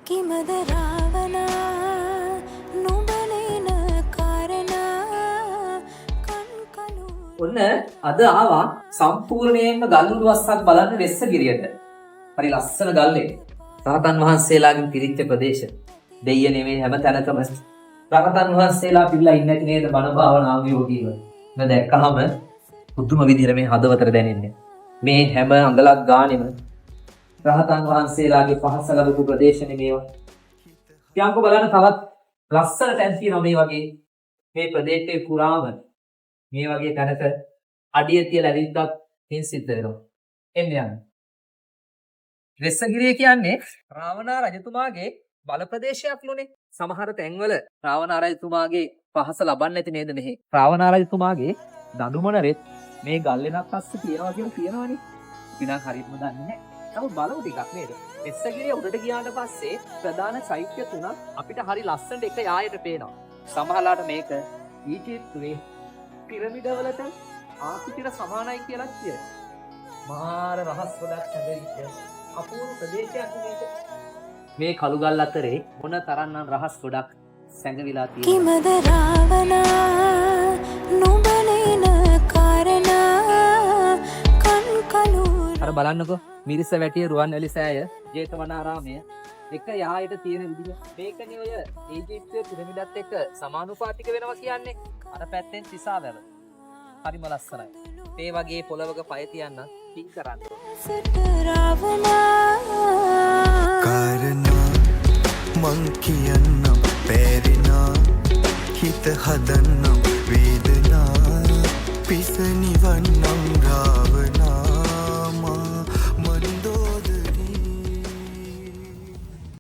කිමද රාවනා නුඹලේන කාරණා කන්කලු ඔන්න අද ආවා සම්පූර්ණයෙන්ම ගල්ලුඩු වස්සක් බලන්න වෙස්සගිරියට. හරි ලස්සන ගල්ලේ. රහතන් වහන්සේලාගෙන් පිරිච්ච ප්‍රදේශ. දෙයිය නෙමෙයි හැම තැනකම රහතන් වහන්සේලා පිළිලා ඉන්නේ නැති නේද බණ භාවනාව යෝගීව. මම දැක්කහම පුදුම විදිහට මේ හදවතට දැනෙන්නේ. මේ හැම අඟලක් ගානෙම රහතන් වහන්සේලාගේ පහස ලැබපු ප්‍රදේශනේ මේවා. කියන්කෝ බලන්න තවත් ලස්සන තැන් තියෙනවා මේ වගේ. මේ ප්‍රදේශයේ පුරාම මේ වගේ තැනක අඩිය තියලා ඇවිද්දත් හින් සිද්ධ වෙනවා. එන්න යන්න. වෙස්සගිරිය කියන්නේ රාවණා රජතුමාගේ බල ප්‍රදේශයක් නුනේ. සමහර තැන්වල රාවණා රජතුමාගේ පහස ලබන්නේ නැති නේද මෙහි. රාවණා රජතුමාගේ දඬුමනරෙත් මේ ගල්ලෙනක් අස්සේ තියනවා කියලා කියනවනේ. විනාක් හරියටම දන්නේ නැහැ. නමුත් බලමු ටිකක් නේද. වෙස්සගිරිය උඩට ගියාට පස්සේ ප්‍රධාන චෛත්‍ය තුනක් අපිට හරි ලස්සනට එක යායට පේනවා. සමහරලාට මේක ඊජිප්තුවේ පිරමිඩවලට ආකෘතියට සමානයි කියලා කියනවා. මාර රහස් ගොඩක් සැදෙච්ච අපූර්ව ප්‍රදේශයක් මේක. මේ කළුගල් අතරේ මොන තරම්නම් රහස් ගොඩක් සැඟවිලා තියෙනවා. කිමද රාවනා නුඹලේන කාරණා කන්කලු අර බලන්නකෝ මිරිස වැටිය රුවන්වැලි සෑය ජේතවනාරාමය එක යායට තියෙන විදිහ. මේකනේ ඔය ඊජිප්තුවේ පිරමිඩත් එක්ක සමානුපාතික වෙනවා කියන්නේ. අර පැත්තෙන් තිසාවැව. හරිම ලස්සනයි. මේ වගේ පොළවක පය තියන්න පින් කරන්න. සට රාවනා කාරණා මං කියන්නම් පැරිනා හිත හදන්න